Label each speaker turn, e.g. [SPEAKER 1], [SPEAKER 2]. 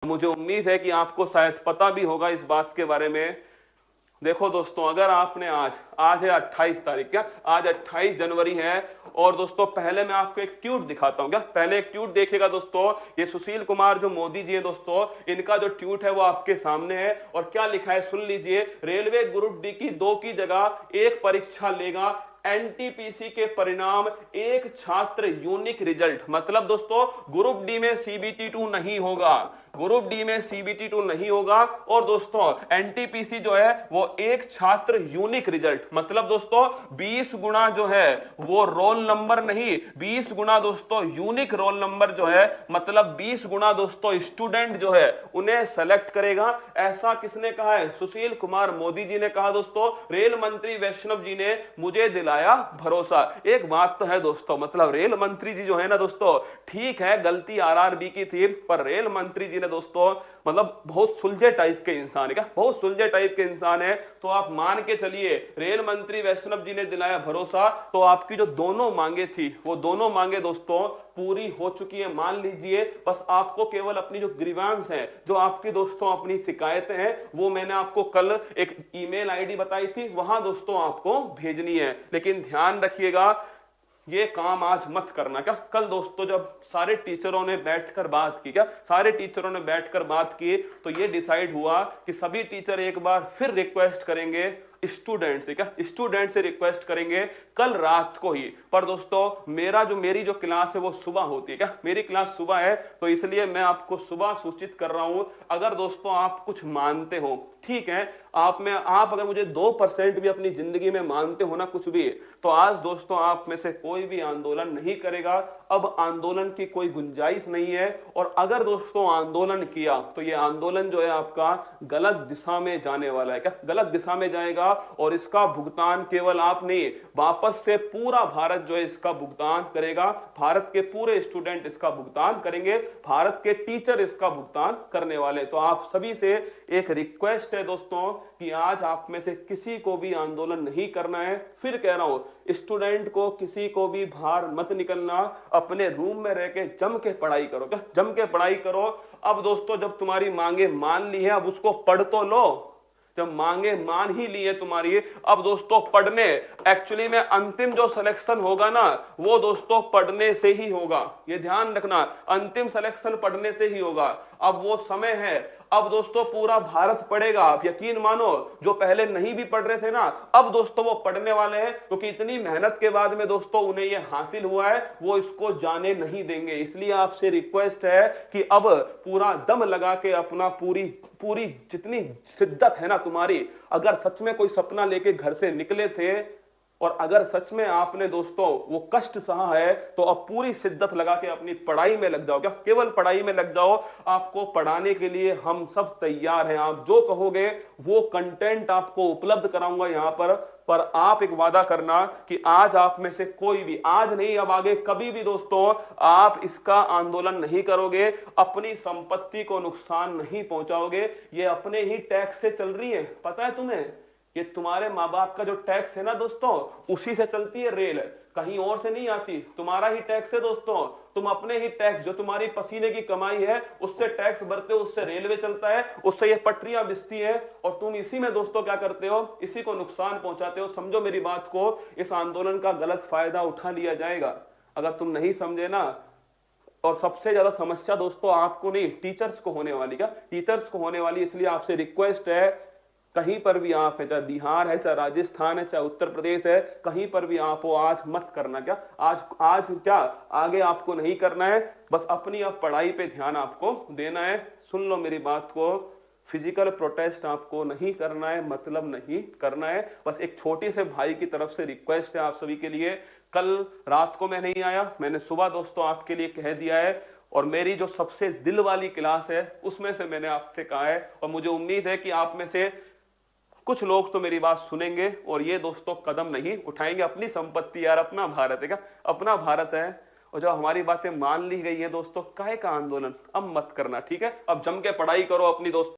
[SPEAKER 1] मुझे उम्मीद है कि आपको शायद पता भी होगा इस बात के बारे में। देखो दोस्तों, अगर आपने आज है 28 तारीख, क्या आज 28 जनवरी है। और दोस्तों पहले मैं आपको एक ट्वीट दिखाता हूं, क्या पहले एक ट्वीट देखिएगा दोस्तों। ये सुशील कुमार जो मोदी जी है दोस्तों, इनका जो ट्वीट है वो आपके सामने है। और क्या लिखा है सुन लीजिए। रेलवे ग्रुप डी की 2 की जगह 1 परीक्षा लेगा एनटीपीसी के परिणाम, एक छात्र यूनिक रिजल्ट। मतलब दोस्तों ग्रुप डी में सीबीटी 2 नहीं होगा, ग्रुप डी में सीबीटी 2 नहीं होगा। और दोस्तों एनटीपीसी जो है वो एक छात्र यूनिक रिजल्ट, मतलब दोस्तों 20 गुना जो है वो रोल नंबर नहीं, 20 गुना दोस्तों यूनिक रोल नंबर जो है, मतलब 20 गुना दोस्तों स्टूडेंट जो है उन्हें सेलेक्ट करेगा। ऐसा किसने कहा है? सुशील कुमार मोदी जी ने कहा दोस्तों। रेल मंत्री वैष्णव जी ने मुझे दिलाया भरोसा। एक बात तो है दोस्तों, मतलब रेल मंत्री जी जो है ना दोस्तों, ठीक है गलती आरआरबी की थी, पर रेल मंत्री जी ने दोस्तों मतलब बहुत सुलझे टाइप के इंसान है, क्या बहुत सुलझे टाइप के इंसान है। तो आप मान के चलिए रेल मंत्री वैष्णव जी ने दिलाया भरोसा, तो आपकी जो दोनों मांगे थी वो दोनों मांगे दोस्तों पूरी हो चुकी है, मान लीजिए। बस आपको केवल अपनी जो ग्रीवांस है, जो आपकी दोस्तों अपनी शिकायतें हैं, वो मैंने आपको कल एक ईमेल आईडी बताई थी, वहां दोस्तों आपको भेजनी है। लेकिन ध्यान रखिएगा ये काम आज मत करना। क्या कल दोस्तों जब सारे टीचरों ने बैठकर बात की, क्या सारे टीचरों ने बैठकर बात की, तो ये डिसाइड हुआ कि सभी टीचर एक बार फिर रिक्वेस्ट करेंगे स्टूडेंट से, क्या स्टूडेंट से रिक्वेस्ट करेंगे कल रात को ही। पर दोस्तों मेरी जो क्लास है वो सुबह होती है, क्या मेरी क्लास सुबह है, तो इसलिए मैं आपको सुबह सूचित कर रहा हूं। अगर दोस्तों आप कुछ मानते हो, ठीक है, आप अगर मुझे 2% भी अपनी जिंदगी में मानते हो ना कुछ भी, तो आज दोस्तों आप में से कोई भी आंदोलन नहीं करेगा। अब आंदोलन की कोई गुंजाइश नहीं है। और अगर दोस्तों आंदोलन किया तो ये आंदोलन जो है आपका गलत दिशा में जाने वाला है, क्या गलत दिशा में जाएगा। और इसका भुगतान केवल आप नहीं, वापस से पूरा भारत जो है इसका भुगतान करेगा। भारत के पूरे स्टूडेंट इसका भुगतान करेंगे, भारत के टीचर इसका भुगतान करने वाले। तो आप सभी से एक रिक्वेस्ट है दोस्तों कि आज आप में से किसी को भी आंदोलन नहीं करना है। फिर कह रहा हूं स्टूडेंट को किसी को भी बाहर मत निकलना, अपने रूम में रह के जम के पढ़ाई करो, क्या जम के पढ़ाई करो। अब दोस्तों जब तुम्हारी मांगे मान ली है, अब उसको पढ़ तो लो। जब मांगे मान ही ली है तुम्हारी, अब दोस्तों पढ़ने, एक्चुअली में अंतिम जो सिलेक्शन होगा ना वो दोस्तों पढ़ने से ही होगा। ये ध्यान रखना, अंतिम सिलेक्शन पढ़ने से ही होगा। अब वो समय है, अब दोस्तों पूरा भारत पढ़ेगा। आप यकीन मानो जो पहले नहीं भी पढ़ रहे थे ना, अब दोस्तों वो पढ़ने वाले हैं, क्योंकि इतनी मेहनत के बाद में दोस्तों उन्हें ये हासिल हुआ है, वो इसको जाने नहीं देंगे। इसलिए आपसे रिक्वेस्ट है कि अब पूरा दम लगा के अपना पूरी जितनी शिद्दत है ना तुम्हारी, अगर सच में कोई सपना लेके घर से निकले थे और अगर सच में आपने दोस्तों वो कष्ट सहा है, तो अब पूरी शिद्दत लगा के अपनी पढ़ाई में लग जाओ। क्या केवल पढ़ाई में लग जाओ, आपको पढ़ाने के लिए हम सब तैयार हैं। आप जो कहोगे वो कंटेंट आपको उपलब्ध कराऊंगा यहाँ पर आप एक वादा करना कि आज आप में से कोई भी, आज नहीं अब आगे कभी भी दोस्तों आप इसका आंदोलन नहीं करोगे, अपनी संपत्ति को नुकसान नहीं पहुंचाओगे। ये अपने ही टैक्स से चल रही है, पता है तुम्हें? ये तुम्हारे माँ बाप का जो टैक्स है ना दोस्तों, उसी से चलती है रेल, कहीं और से नहीं आती। तुम्हारा ही टैक्स है दोस्तों, तुम अपने ही टैक्स, जो तुम्हारी पसीने की कमाई है उससे टैक्स भरते हो, उससे रेलवे चलता है, उससे ये पटरियां बिछती है। और तुम इसी में दोस्तों क्या करते हो, इसी को नुकसान पहुंचाते हो। समझो मेरी बात को, इस आंदोलन का गलत फायदा उठा लिया जाएगा अगर तुम नहीं समझे ना। और सबसे ज्यादा समस्या दोस्तों आपको नहीं, टीचर्स को होने वाली, क्या टीचर्स को होने वाली। इसलिए आपसे रिक्वेस्ट है, कहीं पर भी आप है, चाहे बिहार है, चाहे राजस्थान है, चाहे उत्तर प्रदेश है, कहीं पर भी आप हो, आज मत करना। क्या आज क्या आगे आपको नहीं करना है, बस अपनी अब पढ़ाई पे ध्यान आपको देना है। सुन लो मेरी बात को, फिजिकल प्रोटेस्ट आपको नहीं करना है, मतलब नहीं करना है। बस एक छोटी से भाई की तरफ से रिक्वेस्ट है आप सभी के लिए। कल रात को मैं नहीं आया, मैंने सुबह दोस्तों आपके लिए कह दिया है, और मेरी जो सबसे दिल वाली क्लास है उसमें से मैंने आपसे कहा है। और मुझे उम्मीद है कि आप में से कुछ लोग तो मेरी बात सुनेंगे और ये दोस्तों कदम नहीं उठाएंगे। अपनी संपत्ति यार, अपना भारत है, क्या अपना भारत है। और जब हमारी बातें मान ली गई है दोस्तों, काहे का आंदोलन अब मत करना, ठीक है? अब जम के पढ़ाई करो अपनी दोस्तों।